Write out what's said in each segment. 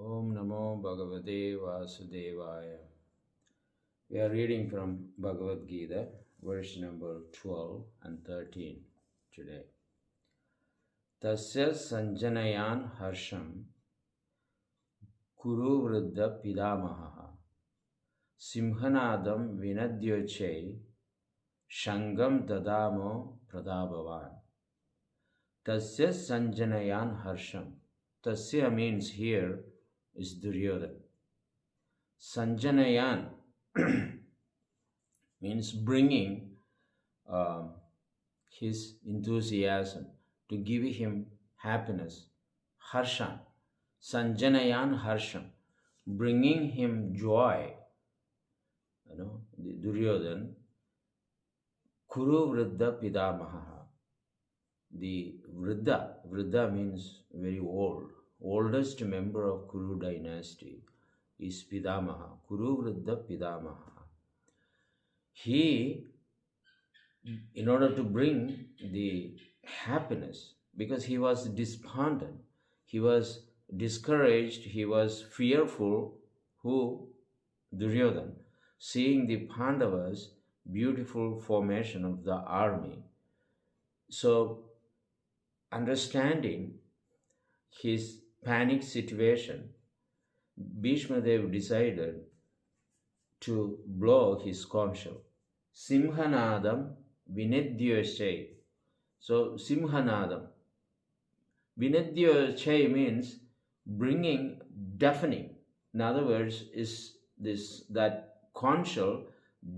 Om Namo Bhagavate Vasudevaya. We are reading from Bhagavad Gita, verse number 12 and 13 today. Tasya sanjanayan harsham kuru vriddha pidamaha simhanadam vinadyoche shangam dadamo pradabhavan. Tasya sanjanayan harsham. Tasya means here is Duryodhana. Sanjanayan means bringing his enthusiasm to give him happiness. Harsham, Sanjanayan Harsham, bringing him joy. The Duryodhana, Kuru Vriddha Pidamaha. The Vriddha means very old, oldest member of Kuru dynasty is Pidamaha, Kuru Vriddha Pidamaha. He, in order to bring the happiness, because he was despondent, he was discouraged, he was fearful, Duryodhana, seeing the Pandavas' beautiful formation of the army. So, understanding his panic situation, Bhishma Dev decided to blow his conch shell. Simhanadam Vinedhyashay. So Simhanadam. Vinedhyashay means bringing, deafening. In other words, is that conch shell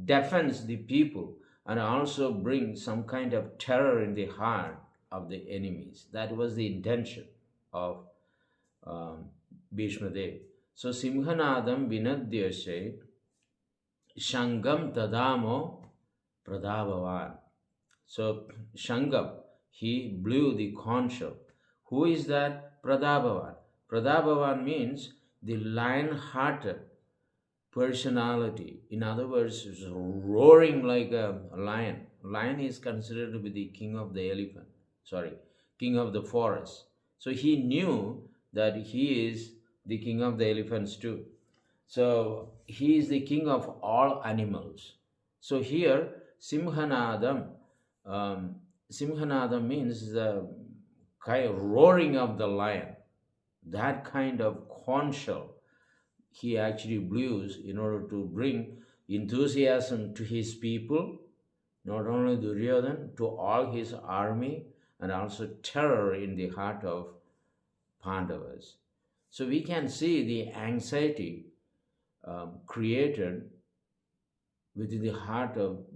deafens the people and also brings some kind of terror in the heart of the enemies. That was the intention of Bhishma Dev. So Simhanadam Vinadhyashay Shangam Tadamo Pradabhavan. So Shangam, he blew the conch shell. Who is that? Pradabhavan. Pradabhavan means the lion-hearted personality. In other words, roaring like a lion. Lion is considered to be the king of the king of the forest. So he knew that he is the king of the elephants too. So he is the king of all animals. So here Simhanadam, Simhanadam means the kind of roaring of the lion. That kind of conch shell he actually blew in order to bring enthusiasm to his people, not only Duryodhana, to all his army, and also terror in the heart of Pandavas. So we can see the anxiety created within the heart of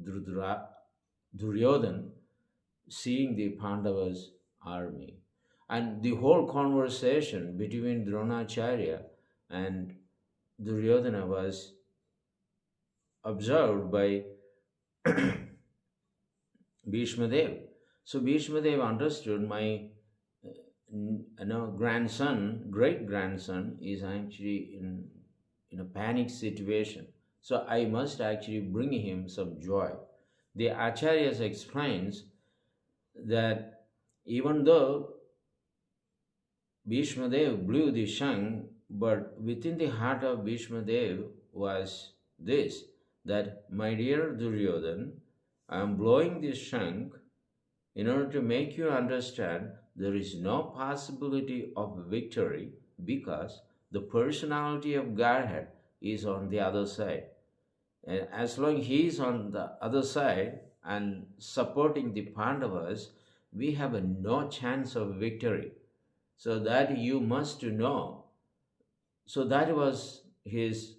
Duryodhana, seeing the Pandavas' army. And the whole conversation between Dronacharya and Duryodhana was observed by Bhishma Dev. So Bhishma Dev understood my great grandson is actually in a panic situation. So I must actually bring him some joy. The Acharyas explains that even though Bhishma Dev blew the shang, but within the heart of Bhishma Dev was this, that my dear Duryodhana, I am blowing this shang in order to make you understand there is no possibility of victory because the personality of Godhead is on the other side. And as long as he is on the other side and supporting the Pandavas, we have no chance of victory. So that you must know. So that was his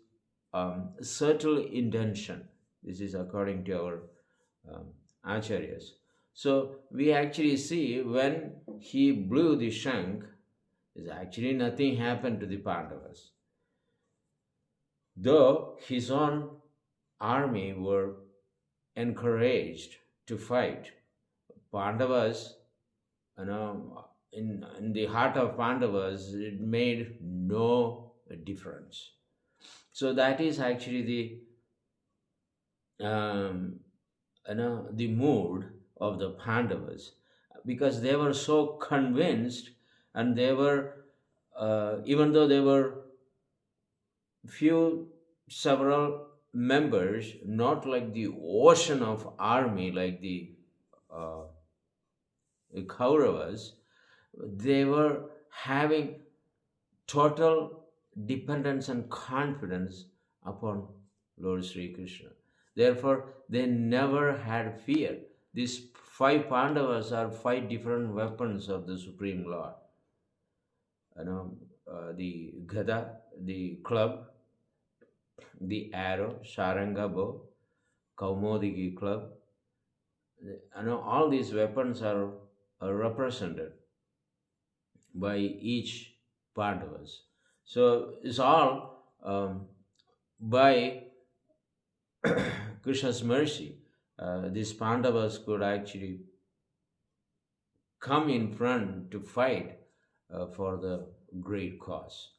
subtle intention. This is according to our Acharyas. So we actually see when he blew the shank, actually nothing happened to the Pandavas. Though his own army were encouraged to fight, Pandavas, in the heart of Pandavas, it made no difference. So that is actually the mood of the Pandavas, because they were so convinced, and they were, even though they were few several members, not like the ocean of army like the uh, Kauravas. They were having total dependence and confidence upon Lord Sri Krishna. Therefore, they never had fear. These five Pandavas are five different weapons of the Supreme Lord. The Gada, the club, the arrow, Sharanga bow, Kaumodigi club. All these weapons are represented by each Pandavas. So it's all by Krishna's mercy. These Pandavas could actually come in front to fight for the great cause.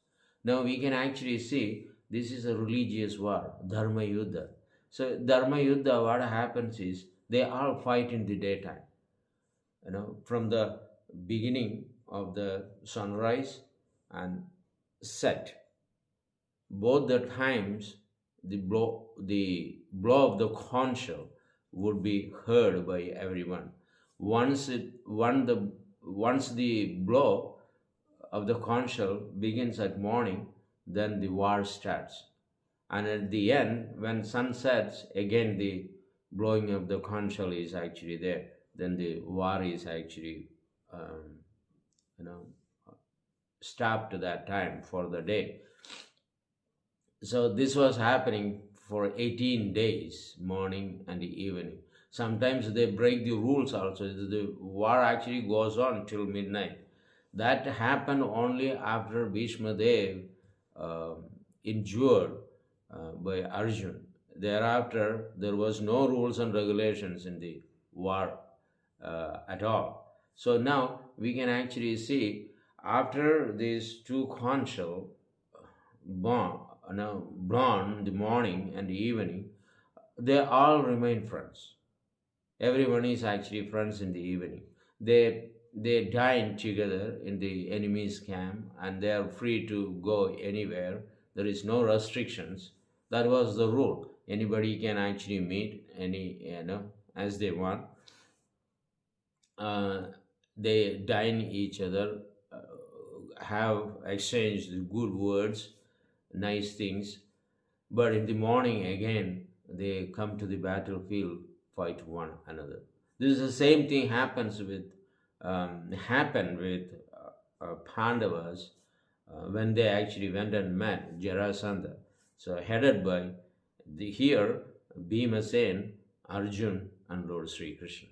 Now we can actually see this is a religious war, Dharma Yuddha. So Dharma Yuddha, what happens is they all fight in the daytime. From the beginning of the sunrise and set. Both the times the blow of the conch shell would be heard by everyone. Once the blow of the conch shell begins at morning, then the war starts. And at the end, when sun sets, again the blowing of the conch shell is actually there. Then the war is actually you know stopped to that time for the day. So this was happening for 18 days, morning and evening. Sometimes they break the rules also. The war actually goes on till midnight. That happened only after Bhishma Dev injured by Arjun. Thereafter, there was no rules and regulations in the war at all. So now we can actually see after these two consul born in the morning and the evening, they all remain friends. Everyone is actually friends in the evening. They dine together in the enemy's camp and they are free to go anywhere. There is no restrictions. That was the rule. Anybody can actually meet as they want. They dine each other, have exchanged good words, nice things, but in the morning again they come to the battlefield, fight one another. This is the same thing happened with Pandavas when they actually went and met Jarasandha. So headed by here Bhimasen, Arjun, and Lord Sri Krishna.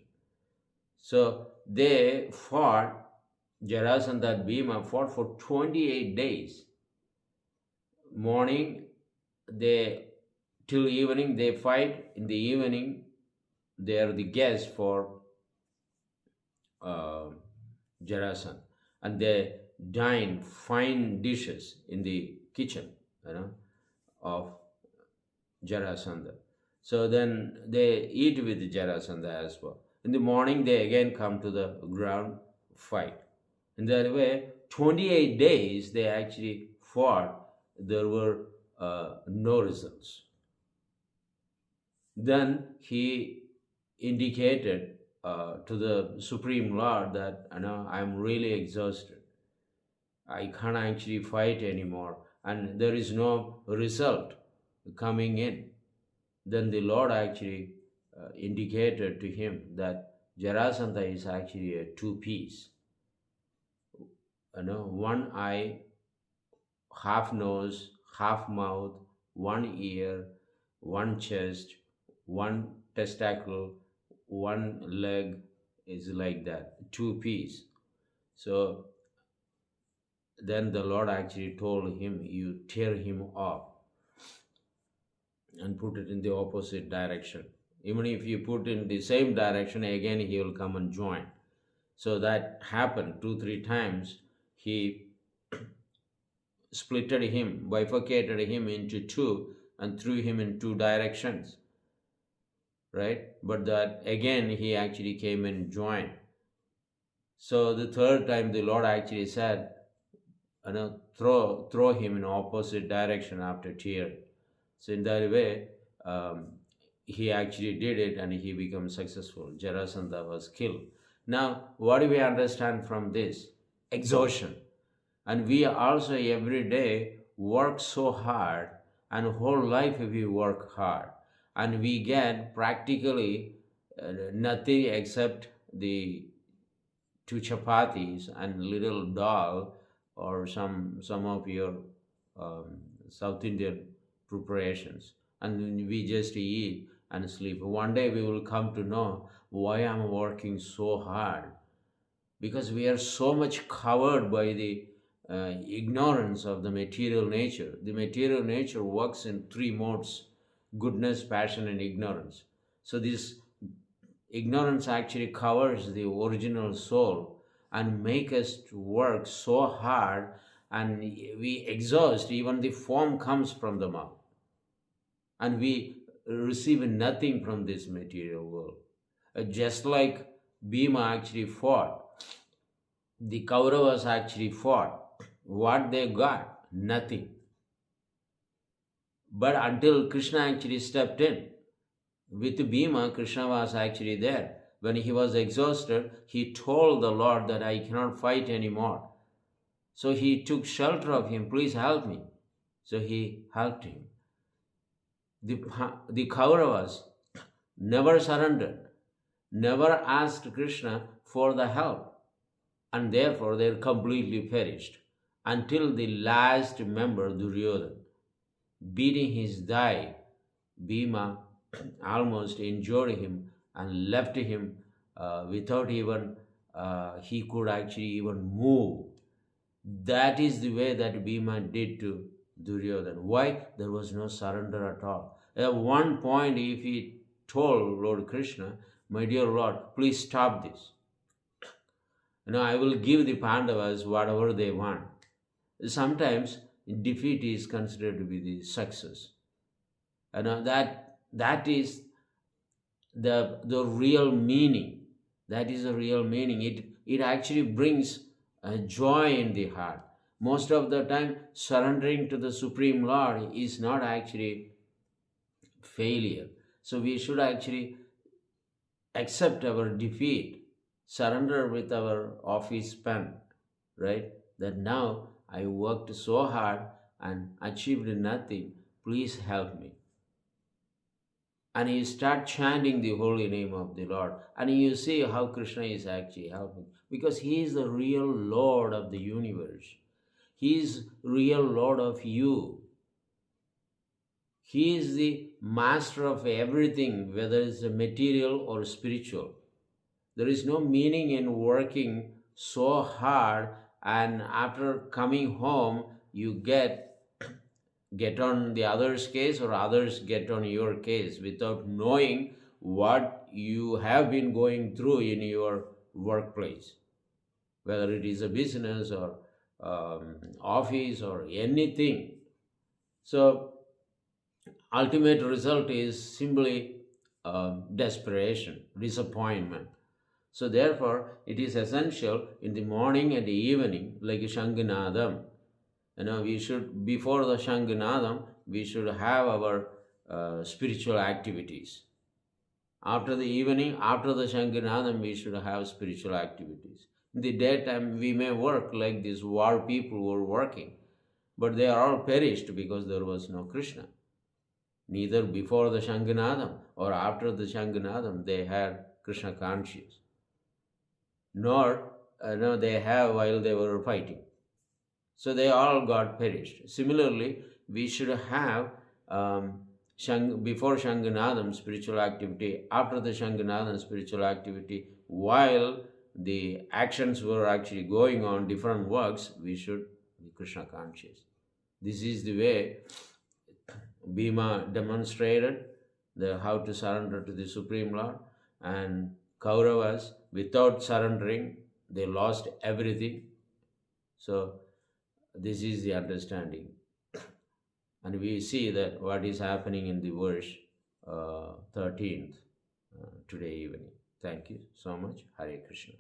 So they fought. Jarasandha and Bhima fought for 28 days. Morning till evening they fight. In the evening they are the guests for Jarasandha, and they dine fine dishes in the kitchen of Jarasandha. So then they eat with Jarasandha as well. In the morning they again come to the ground, fight. In that way, 28 days they actually fought. There were no results. Then he indicated to the Supreme Lord that I'm really exhausted. I can't actually fight anymore, and there is no result coming in. Then the Lord actually indicated to him that Jarasandha is actually a two-piece. One eye, half nose, half mouth, one ear, one chest, one testicle, one leg is like that, two-piece. So then the Lord actually told him, you tear him off and put it in the opposite direction. Even if you put in the same direction, again he will come and join. So that happened 2-3 times. He splitted him, bifurcated him into two and threw him in two directions. Right? But that again he actually came and joined. So the third time the Lord actually said, throw him in opposite direction after tear. So in that way, he actually did it and he became successful. Jarasandha was killed. Now, what do we understand from this? Exhaustion. And we also every day work so hard, and whole life we work hard, and we get practically nothing except the two chapatis and little dal or some of your um, South Indian preparations, and we just eat and sleep. One day we will come to know why I'm working so hard, because we are so much covered by the ignorance of the material nature. The material nature works in three modes: goodness, passion, and ignorance. So this ignorance actually covers the original soul and make us to work so hard, and we exhaust. Even the form comes from the mouth, and we receive nothing from this material world. Just like Bhima actually fought, the Kauravas actually fought. What they got? Nothing. But until Krishna actually stepped in. With Bhima, Krishna was actually there. When he was exhausted, he told the Lord that I cannot fight anymore. So he took shelter of him. Please help me. So he helped him. The Kauravas never surrendered, never asked Krishna for the help, and therefore they completely perished until the last member, Duryodhana. Beating his thigh, Bhima almost injured him and left him without even he could actually even move. That is the way that Bhima did to Duryodhana. Why? There was no surrender at all. At one point, if he told Lord Krishna, my dear Lord, please stop this. I will give the Pandavas whatever they want. Sometimes defeat is considered to be the success. That is the real meaning. That is the real meaning. It actually brings a joy in the heart. Most of the time, surrendering to the Supreme Lord is not actually failure. So we should actually accept our defeat, surrender with our office pen, right? That now I worked so hard and achieved nothing. Please help me. And you start chanting the holy name of the Lord, and you see how Krishna is actually helping, because he is the real Lord of the universe. He is real Lord of you. He is the master of everything, whether it's material or spiritual. There is no meaning in working so hard, and after coming home you get on the other's case or others get on your case without knowing what you have been going through in your workplace, whether it is a business or office or anything. So ultimate result is simply desperation, disappointment. So therefore, it is essential in the morning and the evening, like Shanganadam. We should, before the Shanganadam, we should have our spiritual activities. After the evening, after the Shanganadam, we should have spiritual activities. In the daytime, we may work like these war people were working, but they are all perished because there was no Krishna. Neither before the Shanganadam or after the Shanganadam they had Krishna conscious, nor they have while they were fighting. So they all got perished. Similarly, we should have before Shanganadam spiritual activity, after the Shanganadam spiritual activity, while the actions were actually going on, different works, we should be Krishna conscious. This is the way Bhima demonstrated how to surrender to the Supreme Lord, and Kauravas, without surrendering, they lost everything. So this is the understanding. And we see that what is happening in the verse 13th today evening. Thank you so much. Hare Krishna.